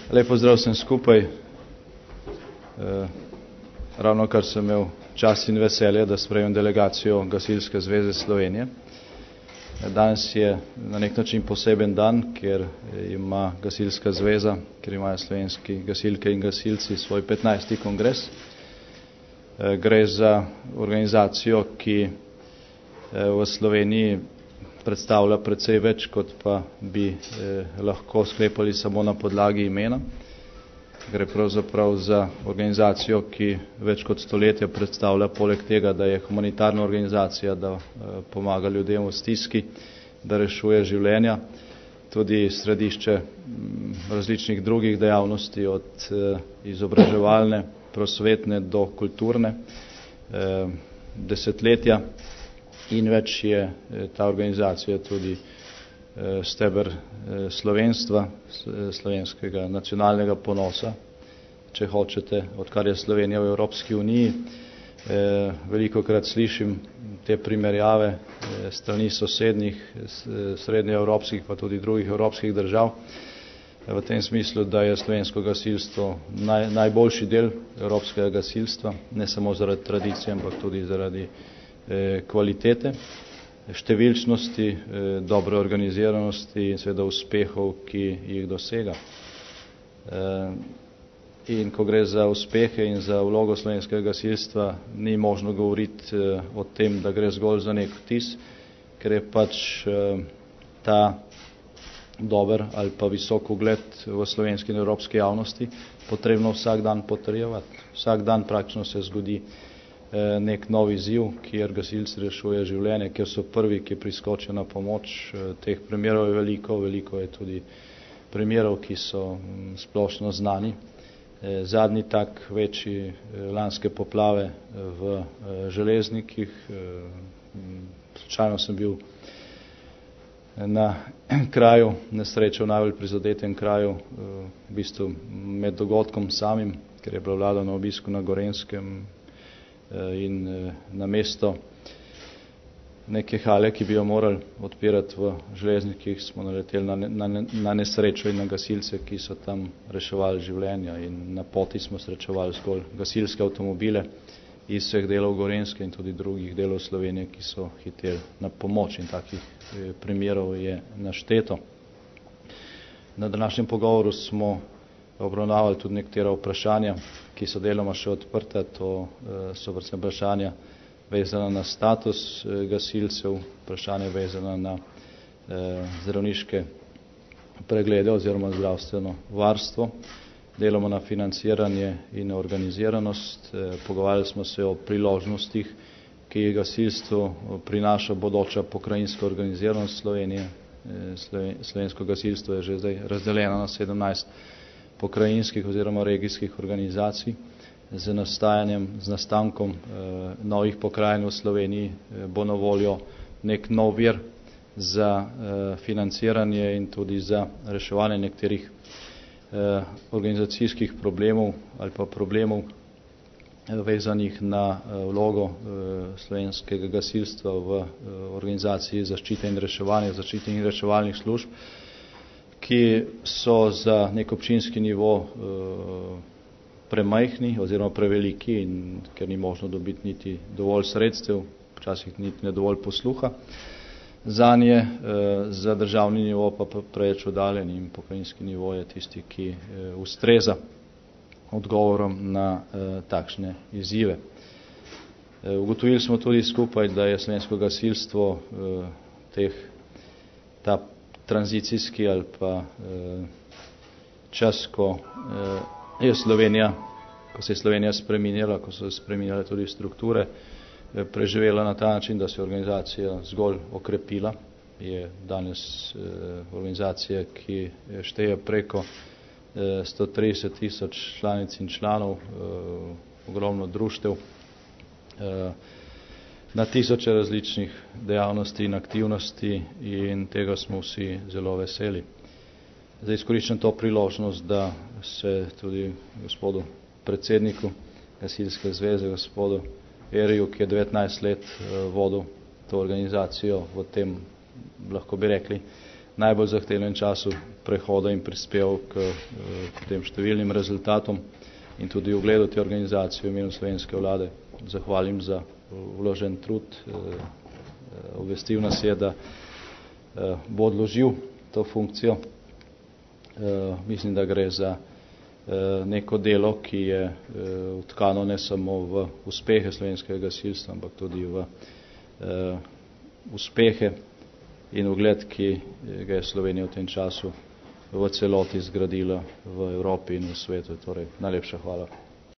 Lep pozdrav vsem skupaj. Ravno kar sem imel čast in veselje, da sprejmem delegacijo Gasilske zveze Slovenije. Danes je na nek način poseben dan, ker ima Gasilska zveza, ker imajo slovenski gasilke in gasilci svoj 15. kongres. Gre za organizacijo, ki v Sloveniji predstavlja precej več, kot pa bi lahko sklepali samo na podlagi imena. Gre pravzaprav za organizacijo, ki več kot stoletja predstavlja poleg tega, da je humanitarna organizacija, da pomaga ljudem v stiski, da rešuje življenja, tudi središče različnih drugih dejavnosti, od izobraževalne, prosvetne do kulturne, desetletja. In več je ta organizacija tudi steber slovenstva, slovenskega nacionalnega ponosa, če hočete, odkar je Slovenija v Evropski uniji. Velikokrat slišim te primerjave strani sosednjih, srednjeevropskih pa tudi drugih evropskih držav, v tem smislu, da je slovensko gasilstvo najboljši del evropskega gasilstva, ne samo zaradi tradicije, ampak tudi zaradi kvalitete, številčnosti, dobre organiziranosti in seveda uspehov, ki jih dosega. In ko gre za uspehe in za vlogo slovenskega gasilstva, ni možno govoriti o tem, da gre zgolj za nek vtis, ker je pač ta dober ali pa visok ugled v slovenski in evropski javnosti potrebno vsak dan potrjevati. Vsak dan praktično se zgodi nek nov izziv, kjer gasilci rešuje življenje, kjer so prvi, ki priskočijo na pomoč. Teh primerov je veliko, veliko je tudi primerov, ki so splošno znani. Zadnji tak večji lanske poplave v Železnikih. Slučajno sem bil na kraju nesreče, v najbolj prizadetem kraju, v bistvu med dogodkom samim, ker je bila vlada na obisku na Gorenjskem, in na mesto neke hale, ki bi jo morali odpirati v Železnikih, smo naleteli na nesrečo in na gasilce, ki so tam reševali življenja, in na poti smo srečevali zgolj gasilske avtomobile iz vseh delov Gorenjske in tudi drugih delov Slovenije, ki so hiteli na pomoč, in takih primerov je našteto. Na današnjem pogovoru smo obravnavali tudi nekatera vprašanja, ki so deloma še odprta. To so predvsem vprašanja vezana na status gasilcev, vprašanja vezana na zdravniške preglede oziroma zdravstveno varstvo, deloma na financiranje in organiziranost. Pogovarjali smo se o priložnostih, ki je gasilstvo prinaša bodoča pokrajinska organiziranost Slovenije. Slovensko gasilstvo je že zdaj razdeljeno na 17 pokrajinskih oziroma regijskih organizacij. Z nastankom novih pokrajin v Sloveniji bo na voljo nek nov vir za financiranje in tudi za reševanje nekaterih organizacijskih problemov ali pa problemov vezanih na vlogo slovenskega gasilstva v organizaciji zaščite in reševanja, zaščite in reševalnih služb, ki so za nek občinski nivo premajhni oziroma preveliki, in ker ni možno dobiti niti dovolj sredstev, včasih niti ne dovolj posluha zanje, za državni nivo pa preveč oddaljen, in pokrajinski nivo je tisti, ki ustreza odgovorom na takšne izzive. Ugotovili smo tudi skupaj, da je slovensko gasilstvo ta tranzicijski ali pa čas, ko je Slovenija, ko se je Slovenija spreminjala, ko so se spreminjale tudi strukture, preživela na ta način, da se je organizacija zgolj okrepila. Je danes organizacija, ki šteje preko 130 000 članic in članov, ogromno društev, na tisoče različnih dejavnosti in aktivnosti, in tega smo vsi zelo veseli. Zdaj izkoriščam to priložnost, da se tudi gospodu predsedniku Gasilske zveze, gospodu Eriju, ki je 19 let vodil to organizacijo v tem, lahko bi rekli, najbolj zahtevnem času prehoda in prispeval k tem številnim rezultatom in tudi ugledu te organizacije v imenu slovenske vlade zahvalim za vložen trud. Obvestil nas je, da bo odložil to funkcijo. Mislim, da gre za neko delo, ki je vtkano ne samo v uspehe slovenskega gasilstva, ampak tudi v uspehe in ugled, ki ga je Slovenija v tem času v celoti zgradila v Evropi in v svetu. Torej, najlepša hvala.